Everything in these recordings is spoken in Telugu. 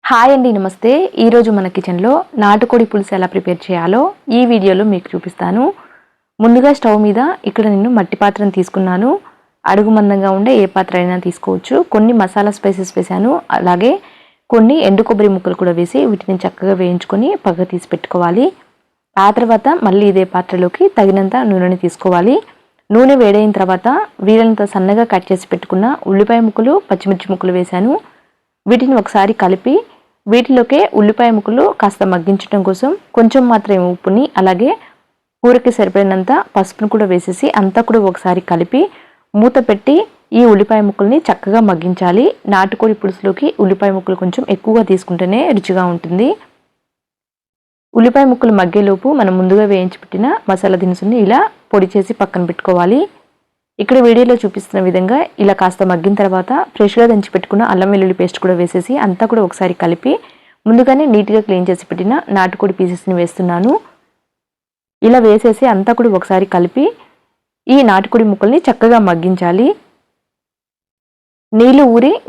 హాయ్ అండి, నమస్తే. ఈరోజు మన కిచెన్లో నాటుకోడి పులుసు ఎలా ప్రిపేర్ చేయాలో ఈ వీడియోలో మీకు చూపిస్తాను. ముందుగా స్టవ్ మీద ఇక్కడ నేను మట్టి పాత్రను తీసుకున్నాను. అడుగు మందంగా ఉండే ఏ పాత్ర అయినా తీసుకోవచ్చు. కొన్ని మసాలా స్పైసెస్ వేసాను, అలాగే కొన్ని ఎండు కొబ్బరి ముక్కలు కూడా వేసి వీటిని చక్కగా వేయించుకొని పక్కకు తీసి పెట్టుకోవాలి. ఆ తర్వాత మళ్ళీ ఇదే పాత్రలోకి తగినంత నూనెని తీసుకోవాలి. నూనె వేడైన తర్వాత వీలైనంత సన్నగా కట్ చేసి పెట్టుకున్న ఉల్లిపాయ ముక్కలు, పచ్చిమిర్చి ముక్కలు వేశాను. వీటిని ఒకసారి కలిపి వీటిలోకే ఉల్లిపాయ ముక్కలు కాస్త మగ్గించడం కోసం కొంచెం మాత్రమే ఉప్పుని, అలాగే కూరకి సరిపడినంత పసుపును కూడా వేసేసి అంతా కూడా ఒకసారి కలిపి మూత పెట్టి ఈ ఉల్లిపాయ ముక్కల్ని చక్కగా మగ్గించాలి. నాటుకోడి పులుసులోకి ఉల్లిపాయ ముక్కలు కొంచెం ఎక్కువగా తీసుకుంటేనే రుచిగా ఉంటుంది. ఉల్లిపాయ ముక్కలు మగ్గేలోపు మనం ముందుగా వేయించి పెట్టిన మసాలా దినుసుని ఇలా పొడి చేసి పక్కన పెట్టుకోవాలి. ఇక్కడ వీడియోలో చూపిస్తున్న విధంగా ఇలా కాస్త మగ్గిన తర్వాత ఫ్రెష్గా దంచి పెట్టుకున్న అల్లం వెల్లుల్లి పేస్ట్ కూడా వేసేసి అంతా కూడా ఒకసారి కలిపి ముందుగానే నీట్గా క్లీన్ చేసి పెట్టిన నాటుకోడి పీసెస్ని వేస్తున్నాను. ఇలా వేసేసి అంతా కూడా ఒకసారి కలిపి ఈ నాటుకోడి ముక్కల్ని చక్కగా మగ్గించాలి. నీళ్లు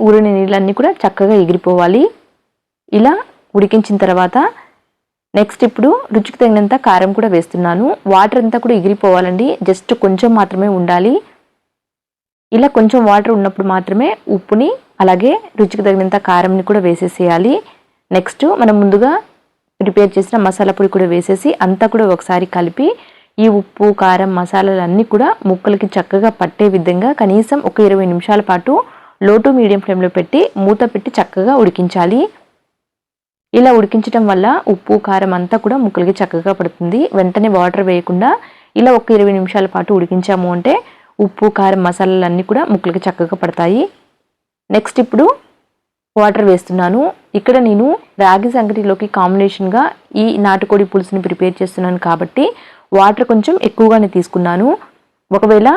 ఊరిన నీళ్ళన్నీ కూడా చక్కగా ఎగిరిపోవాలి. ఇలా ఉడికించిన తర్వాత నెక్స్ట్ ఇప్పుడు రుచికి తగినంత కారం కూడా వేస్తున్నాను. వాటర్ అంతా కూడా ఎగిరిపోవాలండి, జస్ట్ కొంచెం మాత్రమే ఉండాలి. ఇలా కొంచెం వాటర్ ఉన్నప్పుడు మాత్రమే ఉప్పుని, అలాగే రుచికి తగినంత కారంని కూడా వేసేసేయాలి. నెక్స్ట్ మనం ముందుగా ప్రిపేర్ చేసిన మసాలా పొడి కూడా వేసేసి అంతా కూడా ఒకసారి కలిపి ఈ ఉప్పు, కారం, మసాలాలన్నీ కూడా ముక్కలకి చక్కగా పట్టే విధంగా కనీసం ఒక 20 నిమిషాల పాటు లో టు మీడియం ఫ్లేమ్లో పెట్టి మూత పెట్టి చక్కగా ఉడికించాలి. ఇలా ఉడికించడం వల్ల ఉప్పు, కారం అంతా కూడా ముక్కలకి చక్కగా పడుతుంది. వెంటనే వాటర్ వేయకుండా ఇలా ఒక 20 నిమిషాల పాటు ఉడికించాము అంటే ఉప్పు, కారం, మసాలాలన్నీ కూడా ముక్కలకి చక్కగా పడతాయి. నెక్స్ట్ ఇప్పుడు వాటర్ వేస్తున్నాను. ఇక్కడ నేను రాగి సంగటిలోకి కాంబినేషన్గా ఈ నాటుకోడి పులుసుని ప్రిపేర్ చేస్తున్నాను కాబట్టి వాటర్ కొంచెం ఎక్కువగానే తీసుకున్నాను. ఒకవేళ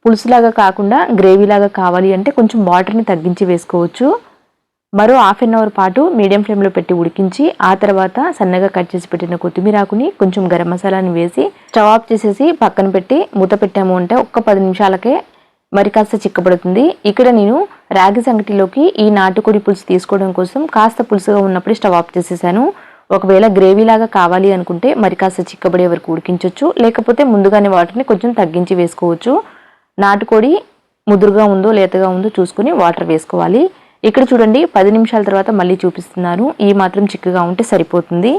పులుసులాగా కాకుండా గ్రేవీలాగా కావాలి అంటే కొంచెం వాటర్ని తగ్గించి వేసుకోవచ్చు. మరో హాఫ్ అన్ అవర్ పాటు మీడియం ఫ్లేమ్లో పెట్టి ఉడికించి ఆ తర్వాత సన్నగా కట్ చేసి పెట్టిన కొత్తిమీర ఆకుని, కొంచెం గరం మసాలాని వేసి స్టవ్ ఆఫ్ చేసేసి పక్కన పెట్టి మూత పెట్టాము అంటే ఒక్క 10 నిమిషాలకే మరి కాస్త చిక్కబడుతుంది. ఇక్కడ నేను రాగి సంగటిలోకి ఈ నాటుకోడి పులుసు తీసుకోవడం కోసం కాస్త పులుసుగా ఉన్నప్పుడే స్టవ్ ఆఫ్ చేసేసాను. ఒకవేళ గ్రేవీలాగా కావాలి అనుకుంటే మరి కాస్త చిక్కబడే వరకు ఉడికించవచ్చు, లేకపోతే ముందుగానే వాటర్ని కొంచెం తగ్గించి వేసుకోవచ్చు. నాటుకోడి ముదురుగా ఉందో లేతగా ఉందో చూసుకుని వాటర్ వేసుకోవాలి. ఇక్కడ చూడండి 10 నిమిషాల తర్వాత మళ్ళీ చూపిస్తున్నాను. ఈ మాత్రం చిక్కగా ఉంటే సరిపోతుంది.